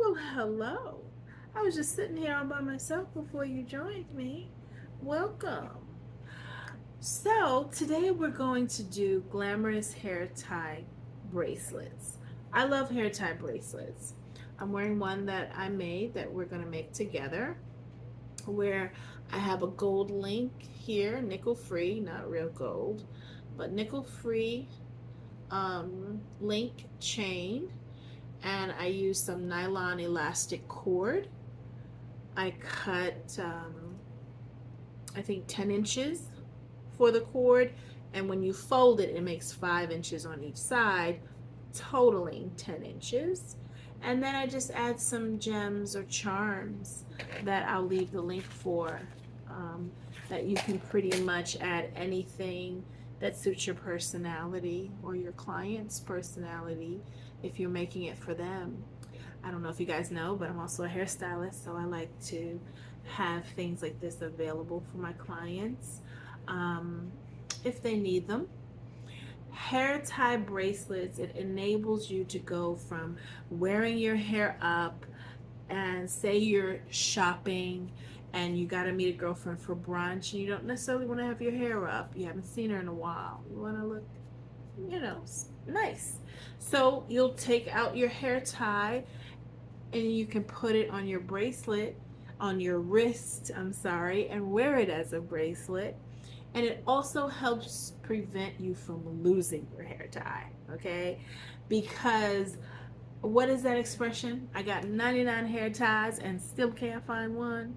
Well, hello. I was just sitting here all by myself before you joined me. Welcome. So, today we're going to do glamorous hair tie bracelets. I love hair tie bracelets. I'm wearing one that I made that we're going to make together, where I have a gold link here, nickel free, not real gold, but nickel free link chain, and I use some nylon elastic cord. I cut, I think, 10 inches for the cord, and when you fold it, it makes 5 inches on each side, totaling 10 inches. And then I just add some gems or charms that I'll leave the link for, that you can pretty much add anything that suits your personality or your client's personality if you're making it for them. I don't know if you guys know, but I'm also a hairstylist, so I like to have things like this available for my clients, um, if they need them. Hair tie bracelets, it enables you to go from wearing your hair up, and say you're shopping and you got to meet a girlfriend for brunch and you don't necessarily want to have your hair up. You haven't seen her in a while. You want to look, nice. So you'll take out your hair tie and you can put it on your bracelet, on your wrist, I'm sorry, and wear it as a bracelet. And it also helps prevent you from losing your hair tie, okay? Because what is that expression? I got 99 hair ties and still can't find one.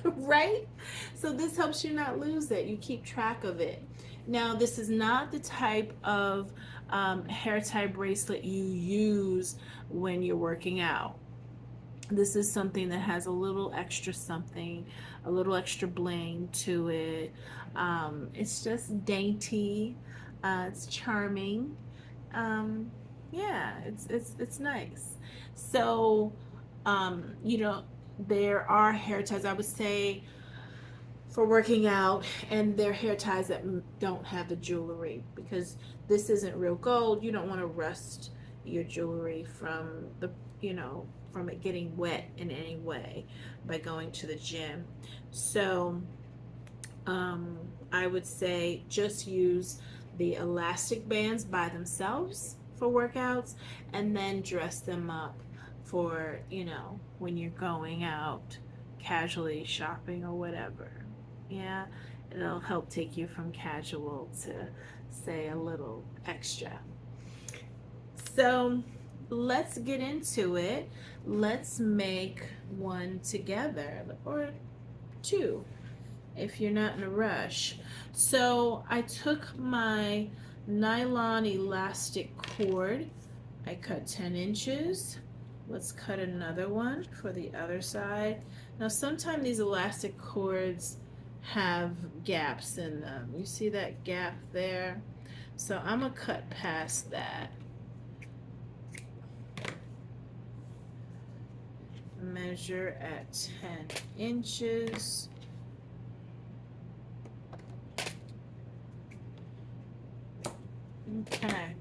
Right? So this helps you not lose it. You keep track of it. Now, this is not the type of hair tie bracelet you use when you're working out. This is something that has a little extra something, a little extra bling to it. It's just dainty. It's charming. Yeah, it's nice. So, um, you know, there are hair ties, I would say, for working out, and they're hair ties that don't have the jewelry, because this isn't real gold. You don't want to rust your jewelry from from it getting wet in any way by going to the gym. So um, I would say just use the elastic bands by themselves for workouts, and then dress them up for, when you're going out casually shopping or whatever. Yeah, it'll help take you from casual to, say, a little extra. So let's get into it. Let's make one together, or two if you're not in a rush. So I took my nylon elastic cord. I cut 10 inches. Let's cut another one for the other side. Now, sometimes these elastic cords have gaps in them. You see that gap there? So I'm gonna cut past that. Measure at 10 inches. Okay.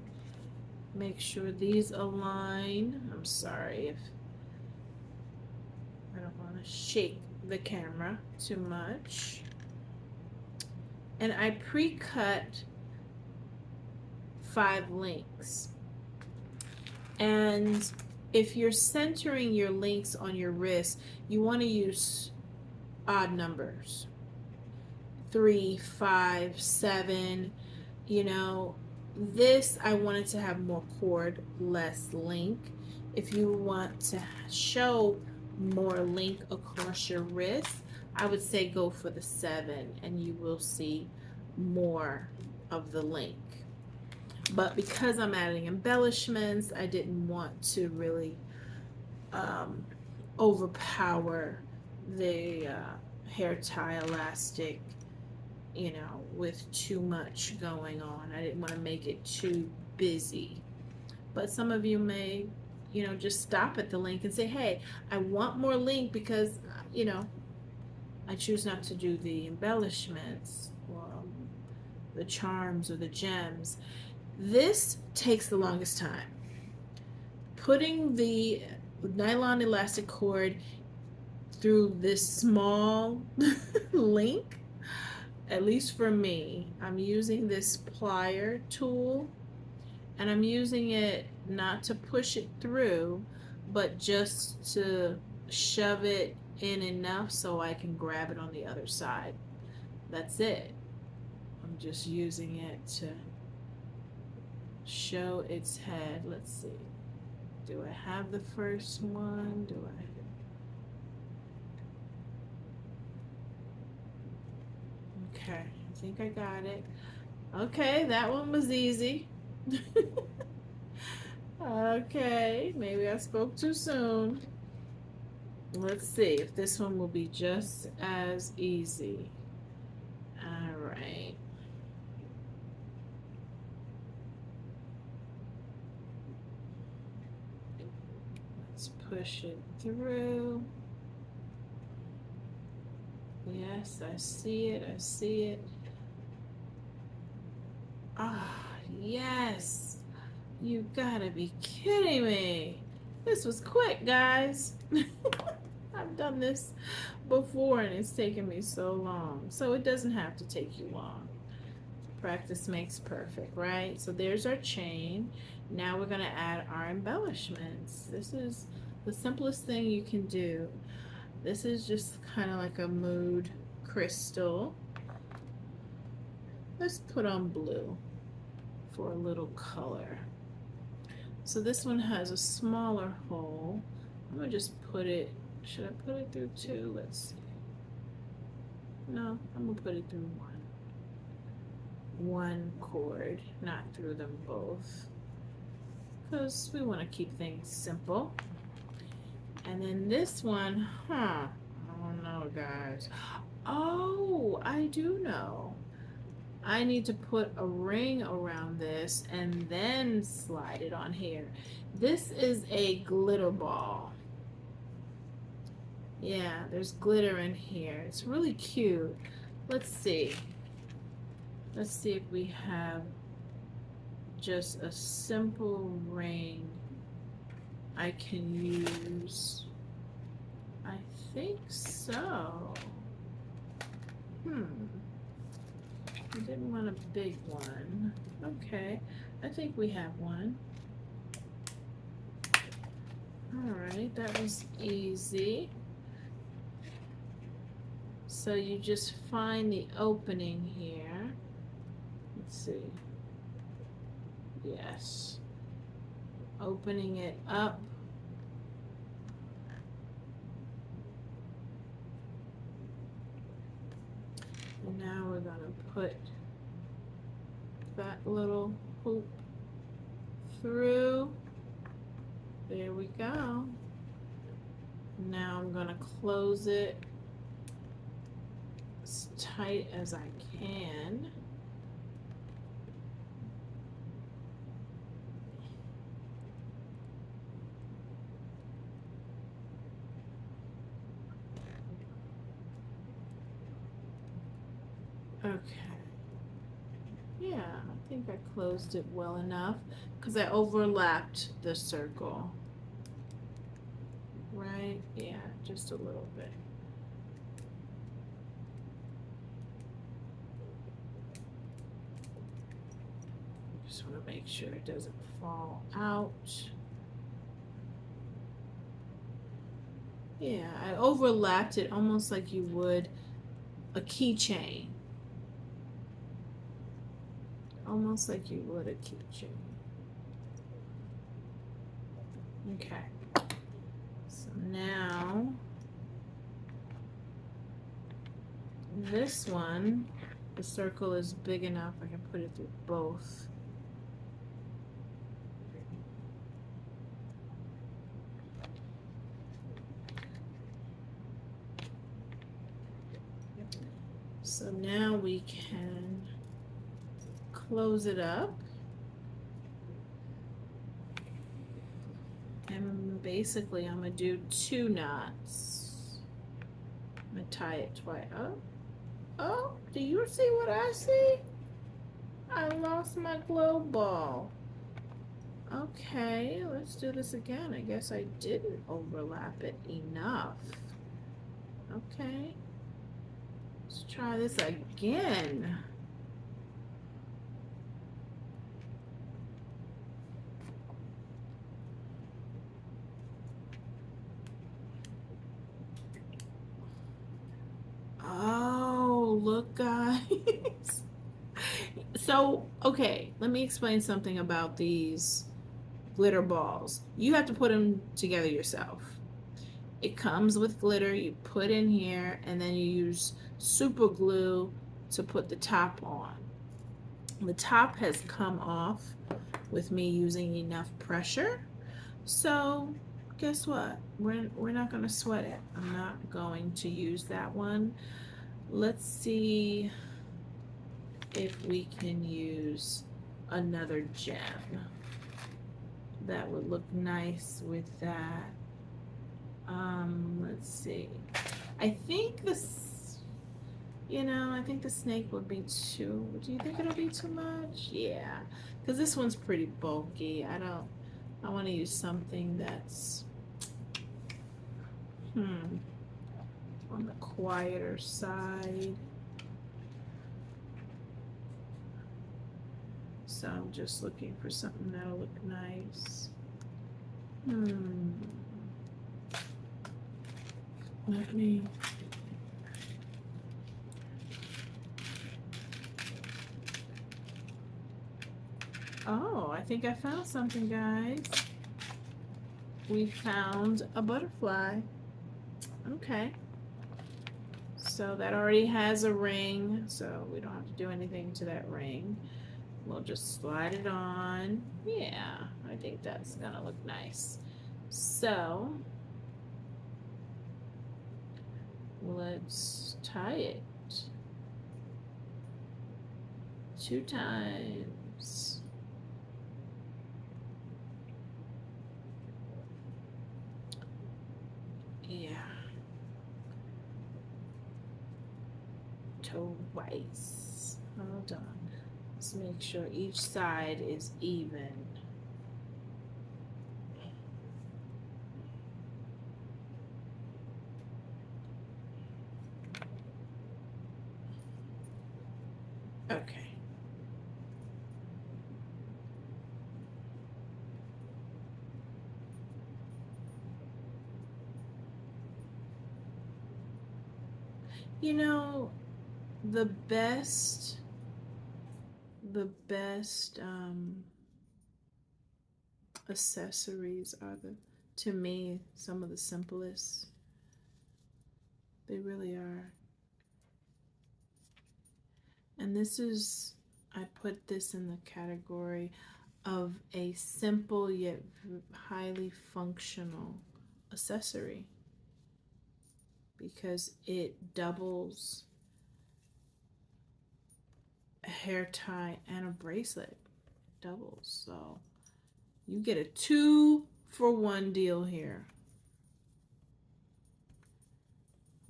Make sure these align. I'm sorry if I don't want to shake the camera too much. And I pre-cut 5 links. And if you're centering your links on your wrist, you want to use odd numbers. 3, 5, 7, this, I wanted to have more cord, less link. If you want to show more link across your wrist, I would say go for the 7, and you will see more of the link. But because I'm adding embellishments, I didn't want to really overpower the hair tie elastic, with too much going on. I didn't want to make it too busy. But some of you may, just stop at the link and say, hey, I want more link because, I choose not to do the embellishments or the charms or the gems. This takes the longest time. Putting the nylon elastic cord through this small link. At least for me, I'm using this plier tool, and I'm using it not to push it through, but just to shove it in enough so I can grab it on the other side. That's it. I'm just using it to show its head. Let's see. Do I have the first one? Do I? Okay, I think I got it. Okay, that one was easy. Okay, maybe I spoke too soon. Let's see if this one will be just as easy. All right. Let's push it through. Yes, I see it. I see it. Ah, yes. You gotta be kidding me. This was quick, guys. I've done this before and it's taken me so long. So it doesn't have to take you long. Practice makes perfect, right? So there's our chain. Now we're gonna add our embellishments. This is the simplest thing you can do. This is just kind of like a mood crystal. Let's put on blue for a little color. So this one has a smaller hole. I'm gonna just put it, should I put it through two? Let's see. No, I'm gonna put it through one cord, not through them both, because we want to keep things simple. And then this one, I don't know, guys. Oh, I do know. I need to put a ring around this and then slide it on here. This is a glitter ball. Yeah, there's glitter in here. It's really cute. Let's see. Let's see if we have just a simple ring I can use. I think so. I didn't want a big one. Okay, I think we have one. Alright, that was easy. So you just find the opening here. Let's see. Yes. Opening it up. And now we're going to put that little hoop through. There we go. Now I'm going to close it as tight as I can. Okay. Yeah, I think I closed it well enough because I overlapped the circle. Right? Yeah, just a little bit. Just want to make sure it doesn't fall out. Yeah, I overlapped it almost like you would a keychain. Almost like you would a keychain. Okay. So now this one, the circle is big enough I can put it through both. So now we can close it up. And basically I'm going to do 2 knots. I'm going to tie it twice. Oh, do you see what I see? I lost my glow ball. Okay, let's do this again. I guess I didn't overlap it enough. Okay, let's try this again. Oh, look, guys. So, okay, let me explain something about these glitter balls. You have to put them together yourself. It comes with glitter you put in here, and then you use super glue to put the top on. The top has come off with me using enough pressure. So guess what? We're not going to sweat it. I'm not going to use that one. Let's see if we can use another gem. That would look nice with that. Let's see. I think this, I think the snake would be too, do you think it'll be too much? Yeah, because this one's pretty bulky. I want to use something that's, on the quieter side. So I'm just looking for something that'll look nice. Let me. Oh, I think I found something, guys. We found a butterfly. Okay. So that already has a ring, so we don't have to do anything to that ring. We'll just slide it on. Yeah, I think that's gonna look nice. So let's tie it 2 times. Yeah. Twice. Hold on. Let's make sure each side is even. Okay. You know, the best accessories are to me, some of the simplest. They really are. And I put this in the category of a simple yet highly functional accessory because it doubles a hair tie and a bracelet. Doubles. So you get a 2-for-1 deal here.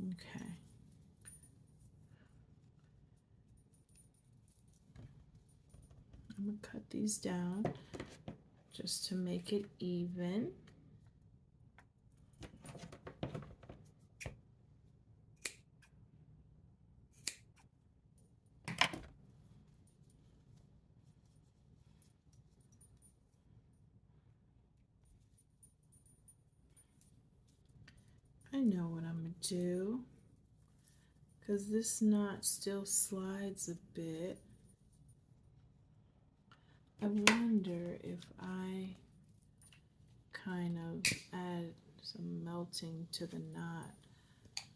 Okay. I'm going to cut these down just to make it even. I know what I'm going to do because this knot still slides a bit. I wonder if I kind of add some melting to the knot,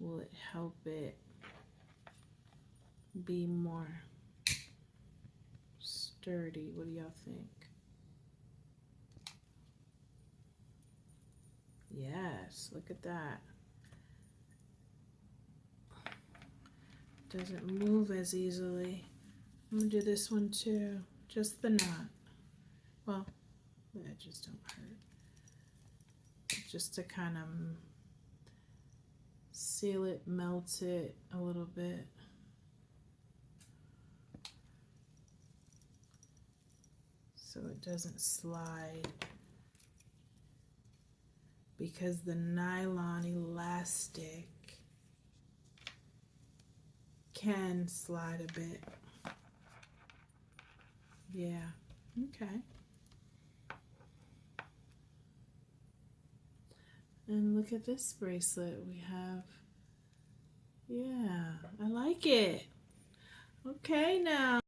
will it help it be more sturdy? What do y'all think? Yes, look at that. Doesn't move as easily. I'm gonna do this one too, just the knot. Well, the edges don't hurt. Just to kind of seal it, melt it a little bit. so it doesn't slide, because the nylon elastic can slide a bit. Yeah, okay. And look at this bracelet we have. Yeah, I like it. Okay, now.